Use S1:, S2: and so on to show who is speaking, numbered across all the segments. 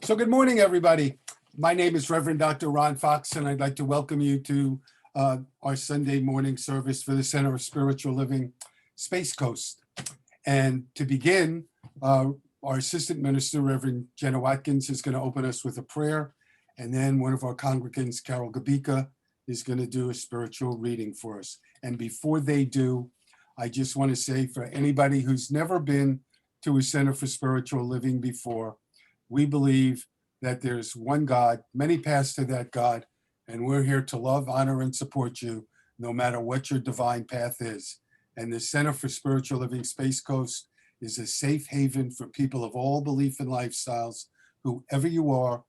S1: So good morning, everybody. My name is Reverend Dr. Ron Fox, and I'd like to welcome you to our Sunday morning service for the Center of Spiritual Living, Space Coast. And to begin, our Assistant Minister, Reverend Jenna Watkins, is going to open us with a prayer. And then one of our congregants, Carol Gabika, is going to do a spiritual reading for us. And before they do, I just want to say, for anybody who's never been to a Center for Spiritual Living before, we believe that there's one God, many paths to that God, and we're here to love, honor, and support you, no matter what your divine path is. And the Center for Spiritual Living Space Coast is a safe haven for people of all belief and lifestyles, whoever you are,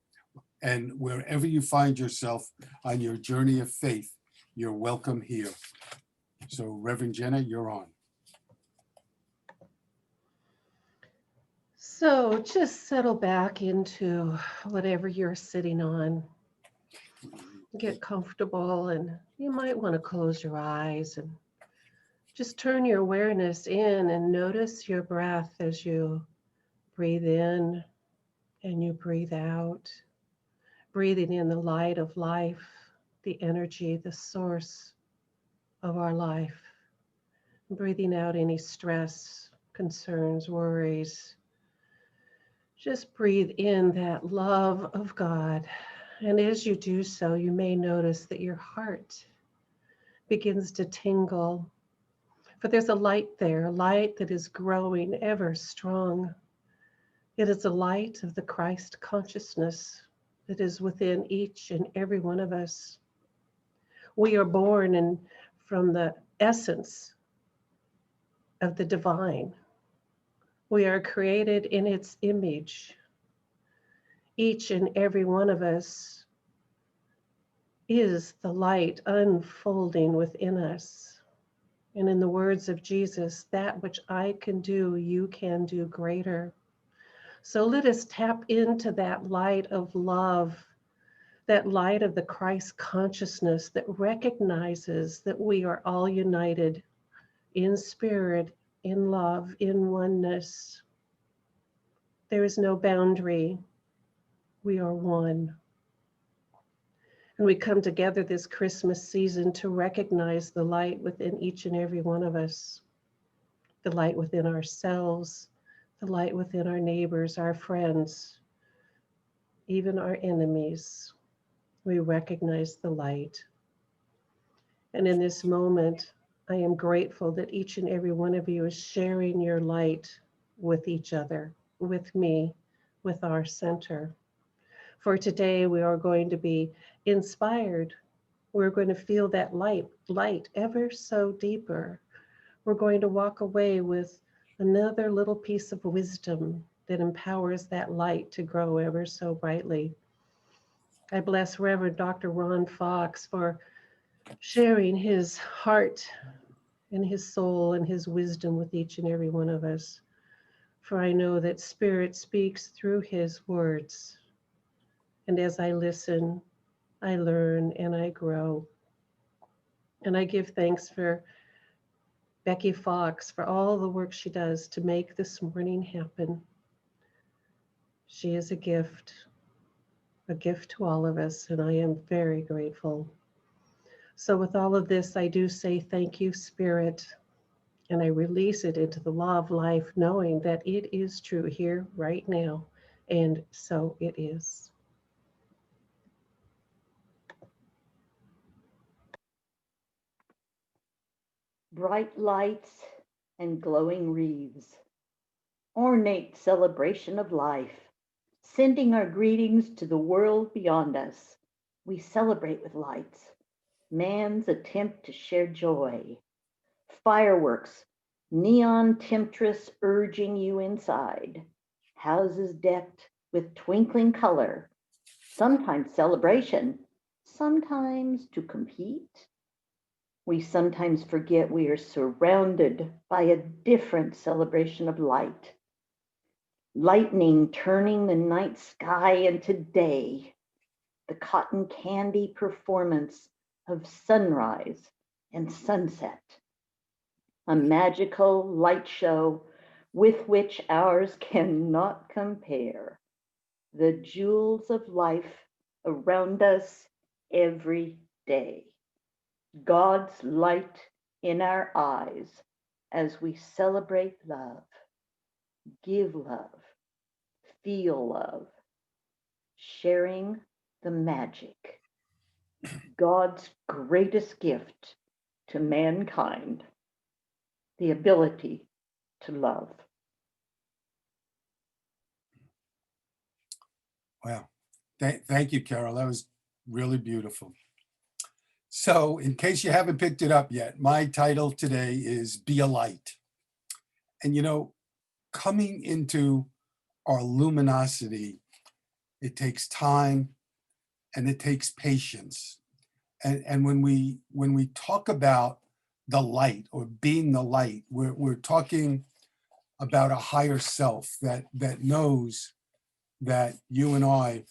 S1: and wherever you find yourself on your journey of faith, you're welcome here. So, Reverend Jenna, you're on.
S2: So just settle back into whatever you're sitting on. Get comfortable, and you might want to close your eyes and just turn your awareness in and notice your breath as you breathe in and you breathe out. Breathing in the light of life, the energy, the source of our life. Breathing out any stress, concerns, worries. Just breathe in that love of God. And as you do so, you may notice that your heart begins to tingle. For there's a light there, a light that is growing ever strong. It is a light of the Christ consciousness that is within each and every one of us. We are born from the essence of the divine. We are created in its image. Each and every one of us is the light unfolding within us. And in the words of Jesus, that which I can do, you can do greater. So let us tap into that light of love, that light of the Christ consciousness that recognizes that we are all united in spirit, in love, in oneness. There is no boundary. We are one. And we come together this Christmas season to recognize the light within each and every one of us, the light within ourselves, the light within our neighbors, our friends, even our enemies. We recognize the light. And in this moment, I am grateful that each and every one of you is sharing your light with each other, with me, with our center. For today, we are going to be inspired. We're going to feel that light ever so deeper. We're going to walk away with another little piece of wisdom that empowers that light to grow ever so brightly. I bless Reverend Dr. Ron Fox for sharing his heart and his soul and his wisdom with each and every one of us. For I know that Spirit speaks through his words. And as I listen, I learn and I grow. And I give thanks for Becky Fox for all the work she does to make this morning happen. She is a gift to all of us, and I am very grateful. So with all of this, I do say thank you, Spirit, and I release it into the law of life, knowing that it is true here right now, and so it is.
S3: Bright lights and glowing wreaths, ornate celebration of life, sending our greetings to the world beyond us. We celebrate with lights, man's attempt to share joy. Fireworks, neon temptress urging you inside. Houses decked with twinkling color, sometimes celebration, sometimes to compete. We sometimes forget we are surrounded by a different celebration of light. Lightning turning the night sky into day. The cotton candy performance of sunrise and sunset. A magical light show with which ours cannot compare. the jewels of life around us every day. God's light in our eyes as we celebrate love, give love, feel love, sharing the magic, God's greatest gift to mankind, the ability to love.
S1: Wow. Thank you, Carol. That was really beautiful. So in case you haven't picked it up yet, my title today is Be a Light. And coming into our luminosity, it takes time and it takes patience. And when we talk about the light or being the light, we're talking about a higher self that knows that you and I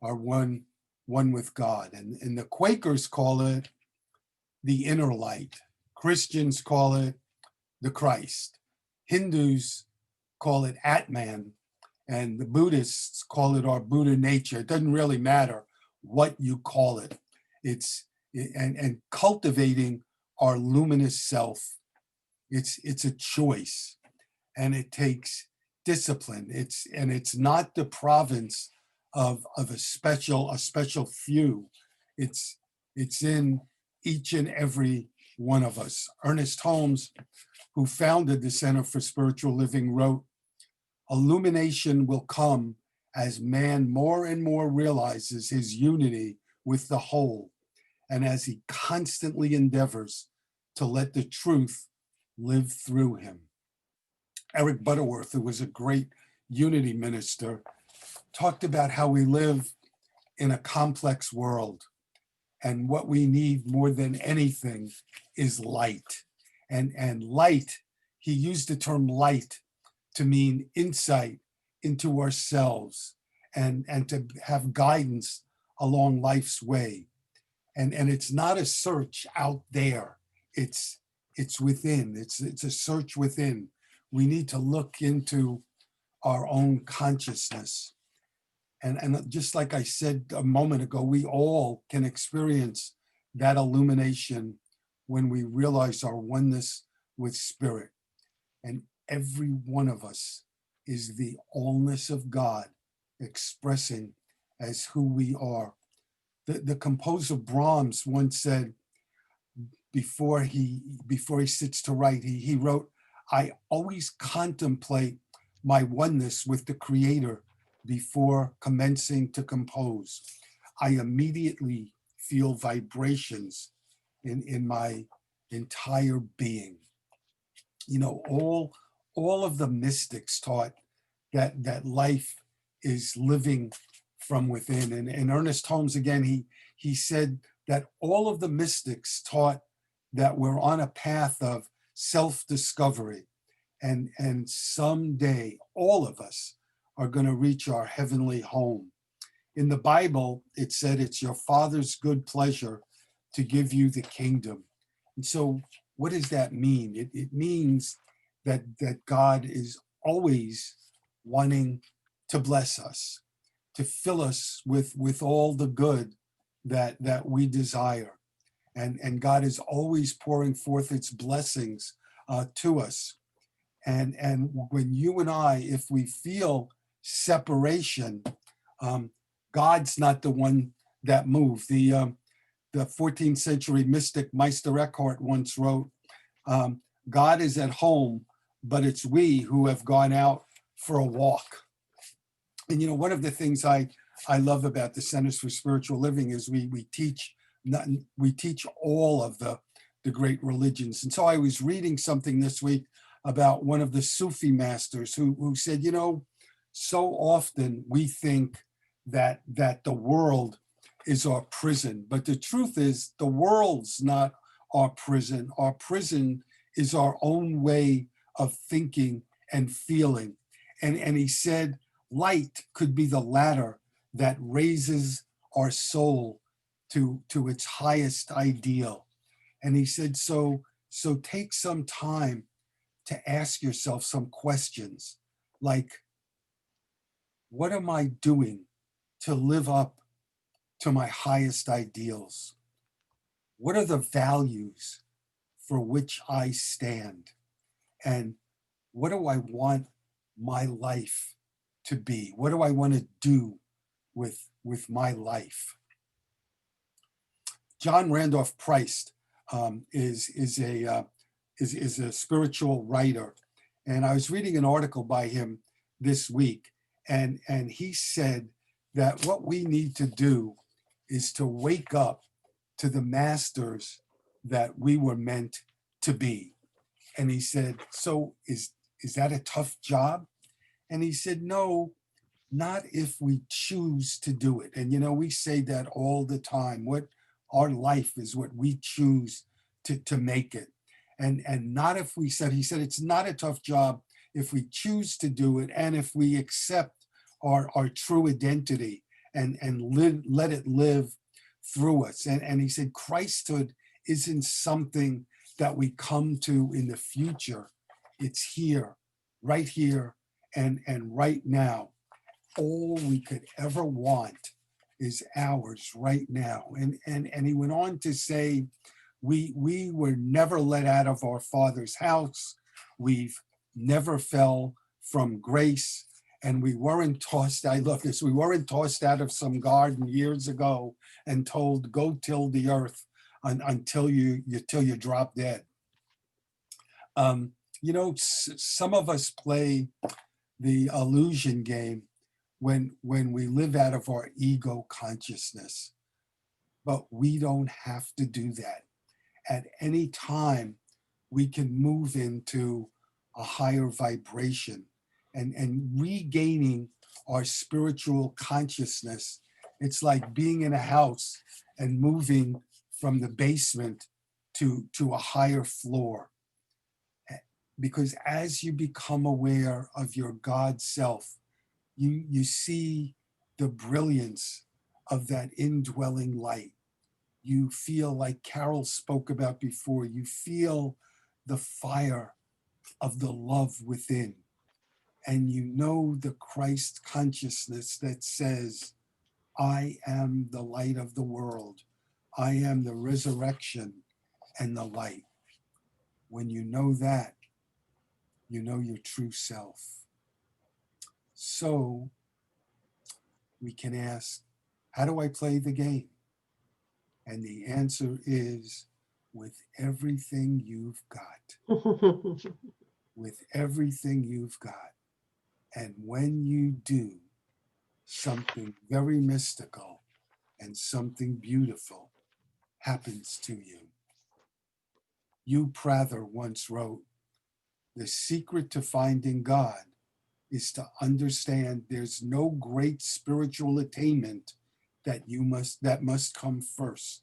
S1: are one with God. And the Quakers call it the inner light. Christians call it the Christ. Hindus call it Atman, and the Buddhists call it our Buddha nature. It doesn't really matter what you call it. And cultivating our luminous self. It's a choice, and it takes discipline. It's not the province of a special few. It's in each and every one of us. Ernest Holmes, who founded the Center for Spiritual Living, wrote, "Illumination will come as man more and more realizes his unity with the whole, and as he constantly endeavors to let the truth live through him." Eric Butterworth, who was a great unity minister, talked about how we live in a complex world, and what we need more than anything is light. And light, he used the term light to mean insight into ourselves and to have guidance along life's way. And it's not a search out there. It's within. It's a search within. We need to look into our own consciousness. And just like I said a moment ago, we all can experience that illumination when we realize our oneness with spirit. And every one of us is the allness of God expressing as who we are. The composer Brahms once said, before he sits to write, he wrote, "I always contemplate my oneness with the Creator before commencing to compose. I immediately feel vibrations in my entire being." All of the mystics taught that life is living from within. And Ernest Holmes, again, he said that all of the mystics taught that we're on a path of self-discovery, and someday all of us are going to reach our heavenly home. In the Bible, it said it's your Father's good pleasure to give you the kingdom. And so what does that mean? It means that God is always wanting to bless us, to fill us with all the good that we desire. And God is always pouring forth its blessings to us. And when you and I, if we feel separation, God's not the one that moved. The 14th century mystic Meister Eckhart once wrote, "God is at home, but it's we who have gone out for a walk." And one of the things I love about the Centers for Spiritual Living is we teach all of the great religions. And so I was reading something this week about one of the Sufi masters who said, so often we think that the world is our prison, but the truth is the world's not our prison. Our prison is our own way of thinking and feeling. And he said, light could be the ladder that raises our soul to its highest ideal. And he said, so take some time to ask yourself some questions like, What am I doing to live up to my highest ideals? What are the values for which I stand? And what do I want my life to be? What do I want to do with my life? John Randolph Price is a spiritual writer, and I was reading an article by him this week, and he said that what we need to do is to wake up to the masters that we were meant to be. And he said, so is that a tough job? And he said, no, not if we choose to do it. And we say that all the time. What our life is what we choose to make it. And not if we said, he said, it's not a tough job if we choose to do it and if we accept our true identity and let it live through us. And he said, Christhood isn't something that we come to in the future. It's here, and right now. All we could ever want is ours right now. And he went on to say, we were never let out of our Father's house. We've never fell from grace. And we weren't tossed, I love this, we weren't tossed out of some garden years ago and told, go till the earth until you drop dead. Some of us play the illusion game when we live out of our ego consciousness, but we don't have to do that. At any time, we can move into a higher vibration and regaining our spiritual consciousness. It's like being in a house and moving from the basement to a higher floor. Because as you become aware of your God self, you see the brilliance of that indwelling light. You feel, like Carol spoke about before, you feel the fire of the love within. And you know the Christ consciousness that says, I am the light of the world. I am the resurrection and the light. When you know that, you know your true self. So we can ask, how do I play the game? And the answer is with everything you've got. With everything you've got. And when you do, something very mystical and something beautiful happens to you. Hugh Prather once wrote, the secret to finding God is to understand there's no great spiritual attainment that must come first.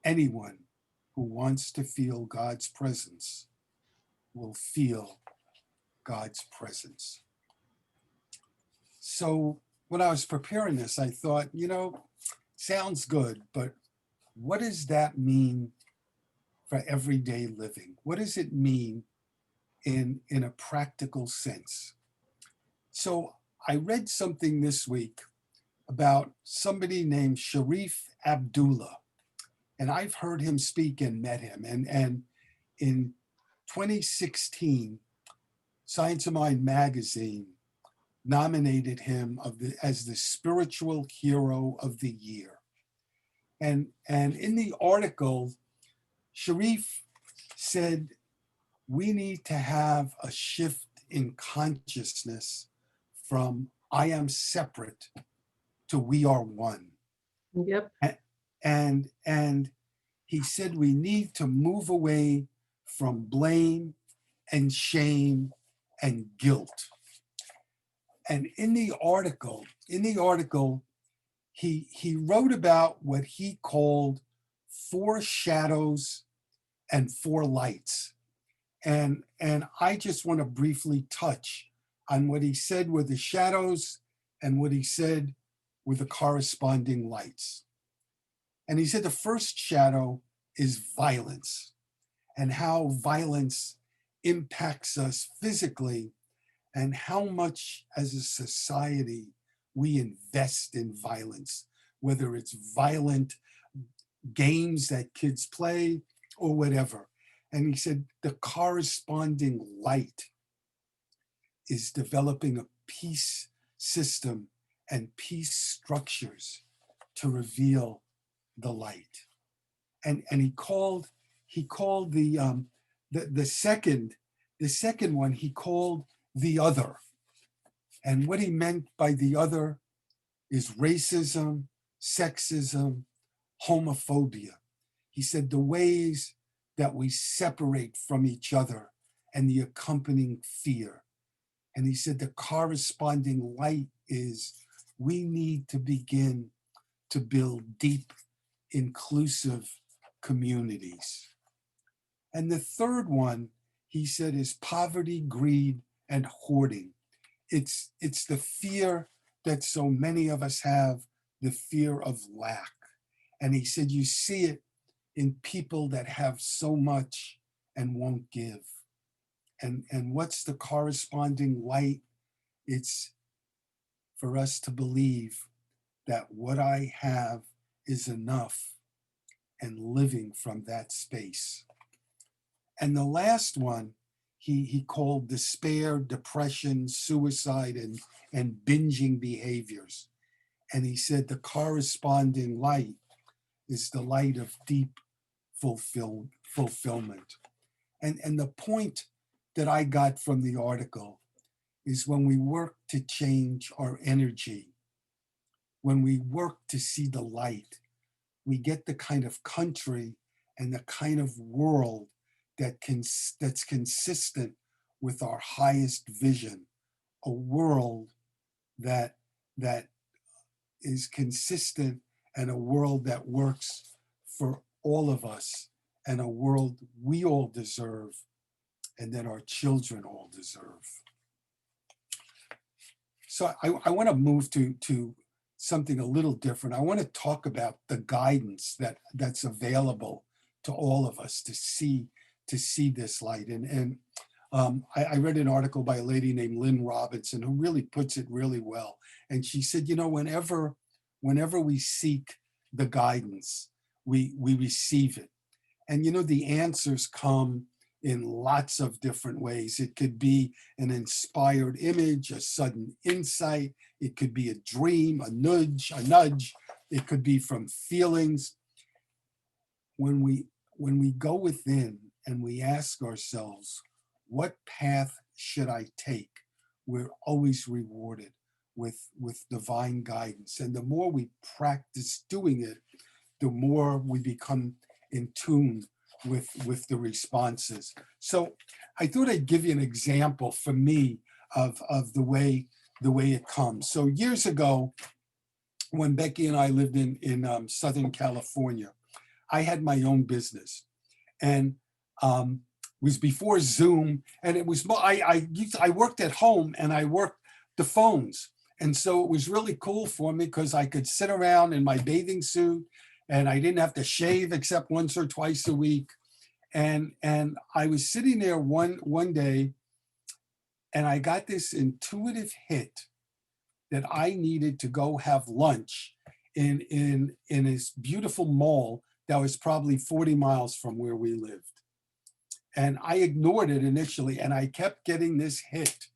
S1: Anyone who wants to feel God's presence will feel God's presence. So when I was preparing this, I thought, sounds good, but what does that mean for everyday living? What does it mean in a practical sense? So I read something this week about somebody named Sharif Abdullah, and I've heard him speak and met him. And in 2016, Science of Mind magazine nominated him as the spiritual hero of the year. And in the article, Sharif said, we need to have a shift in consciousness from I am separate to we are one.
S2: Yep.
S1: And he said we need to move away from blame and shame and guilt. And in the article, he wrote about what he called 4 shadows and 4 lights. And I just want to briefly touch on what he said were the shadows and what he said were the corresponding lights. And he said the first shadow is violence, and how violence impacts us physically, and how much as a society we invest in violence, whether it's violent games that kids play or whatever. And he said the corresponding light is developing a peace system and peace structures to reveal the light. And he called the second one he called the other. And what he meant by the other is racism, sexism, homophobia. He said the ways that we separate from each other and the accompanying fear. And he said the corresponding light is we need to begin to build deep, inclusive communities. And the third one, he said, is poverty, greed, and hoarding. It's the fear that so many of us have, the fear of lack. And he said, you see it in people that have so much and won't give. And what's the corresponding light? It's for us to believe that what I have is enough and living from that space. And the last one, he called despair, depression, suicide, and binging behaviors. And he said the corresponding light is the light of deep fulfillment. And the point that I got from the article is when we work to change our energy, when we work to see the light, we get the kind of country and the kind of world that's consistent with our highest vision, a world that is consistent and a world that works for all of us and a world we all deserve and that our children all deserve. So I want to move to something a little different. I want to talk about the guidance that's available to all of us to see this light. And I read an article by a lady named Lynn Robinson who really puts it really well. And she said, whenever we seek the guidance, we receive it. And the answers come in lots of different ways. It could be an inspired image, a sudden insight. It could be a dream, a nudge. It could be from feelings. When we go within and we ask ourselves, what path should I take? We're always rewarded with divine guidance. And the more we practice doing it, the more we become in tune with the responses. So I thought I'd give you an example for me of the way it comes. So years ago, when Becky and I lived in Southern California, I had my own business, and it was before Zoom, and it was I worked at home and I worked the phones, and so it was really cool for me because I could sit around in my bathing suit, and I didn't have to shave except once or twice a week, and I was sitting there one day, and I got this intuitive hit that I needed to go have lunch in this beautiful mall that was probably 40 miles from where we lived. And I ignored it initially, and I kept getting this hit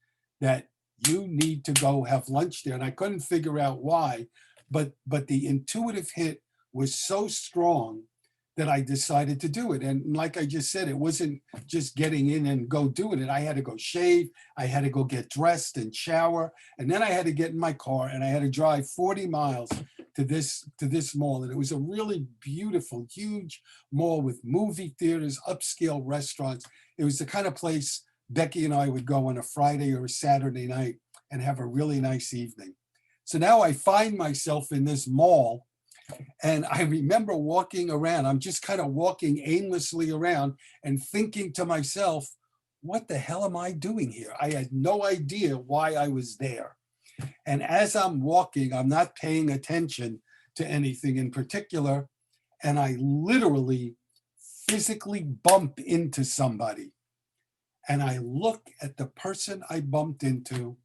S1: that you need to go have lunch there. And I couldn't figure out why, but the intuitive hit was so strong that I decided to do it. And like I just said, it wasn't just getting in and go doing it. I had to go shave, I had to go get dressed and shower, and then I had to get in my car and I had to drive 40 miles to this mall. And it was a really beautiful, huge mall with movie theaters, upscale restaurants. It was the kind of place Becky and I would go on a Friday or a Saturday night and have a really nice evening. So now I find myself in this mall, and I remember walking around. I'm just kind of walking aimlessly around and thinking to myself, what the hell am I doing here? I had no idea why I was there. And as I'm walking, I'm not paying attention to anything in particular. And I literally physically bump into somebody. And I look at the person I bumped into,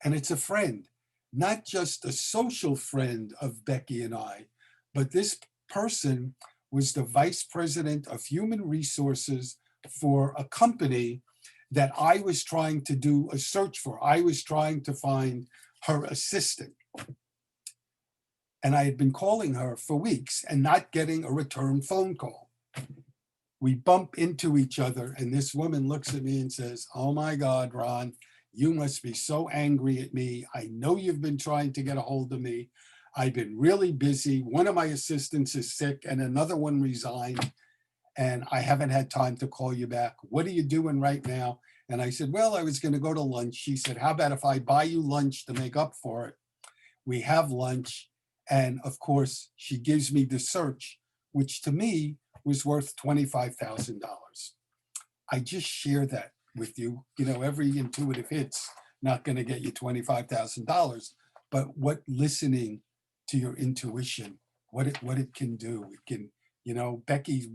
S1: and it's a friend. not just a social friend of Becky and I, but this person was the vice president of human resources for a company that I was trying to do a search for. I was trying to find her assistant. And I had been calling her for weeks and not getting a return phone call. We bump into each other, and this woman looks at me and says, "Oh my God, Ron, you must be so angry at me. I know you've been trying to get a hold of me. I've been really busy. One of my assistants is sick and another one resigned, and I haven't had time to call you back. What are you doing right now?" And I said, "Well, I was going to go to lunch." She said, "How about if I buy you lunch to make up for it?" We have lunch. And of course, she gives me the search, which to me was worth $25,000. I just share that with you. You know, every intuitive hit's not going to get you $25,000, but what listening to your intuition, what it can do. It can, you know, Becky,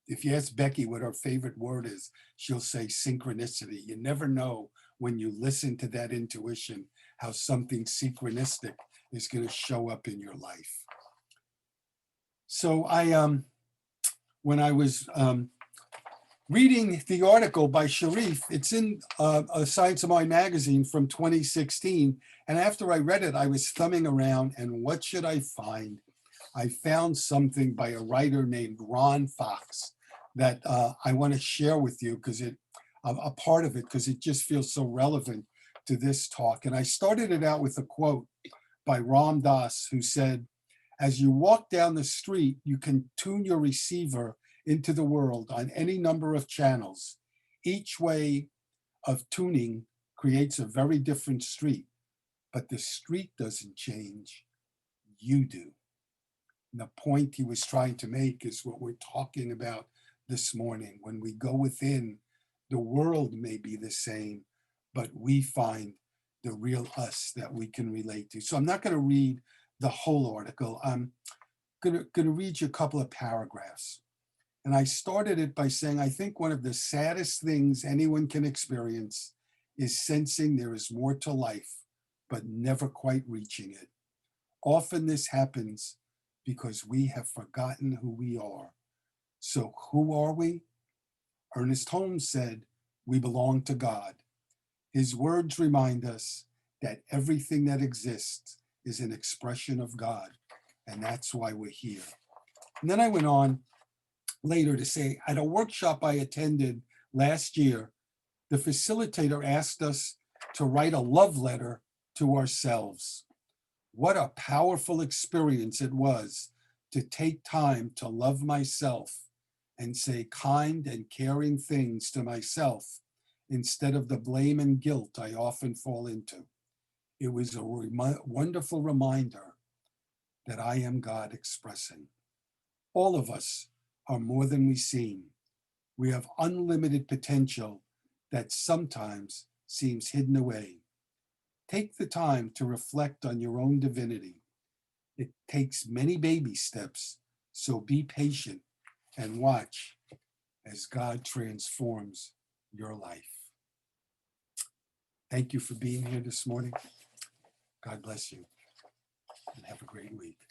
S1: if you ask Becky what her favorite word is, she'll say synchronicity. You never know when you listen to that intuition, how something synchronistic is going to show up in your life. So when I was reading the article by Sharif, it's in a Science of Mind magazine from 2016. And after I read it, I was thumbing around, and what should I find? I found something by a writer named Ron Fox that I want to share with you because a part of it, because it just feels so relevant to this talk. And I started it out with a quote by Ram Dass, who said, "As you walk down the street, you can tune your receiver into the world on any number of channels. Each way of tuning creates a very different street, but the street doesn't change, you do." And the point he was trying to make is what we're talking about this morning. When we go within, the world may be the same, but we find the real us that we can relate to. So I'm not going to read the whole article. I'm going to read you a couple of paragraphs. And I started it by saying, I think one of the saddest things anyone can experience is sensing there is more to life, but never quite reaching it. Often this happens because we have forgotten who we are. So who are we? Ernest Holmes said, "We belong to God." His words remind us that everything that exists is an expression of God, and that's why we're here. And then I went on later to say, at a workshop I attended last year, the facilitator asked us to write a love letter to ourselves. What a powerful experience it was to take time to love myself and say kind and caring things to myself instead of the blame and guilt I often fall into. It was a wonderful reminder that I am God expressing. All of us are more than we seem. We have unlimited potential that sometimes seems hidden away. Take the time to reflect on your own divinity. It takes many baby steps, so be patient and watch as God transforms your life. Thank you for being here this morning. God bless you and have a great week.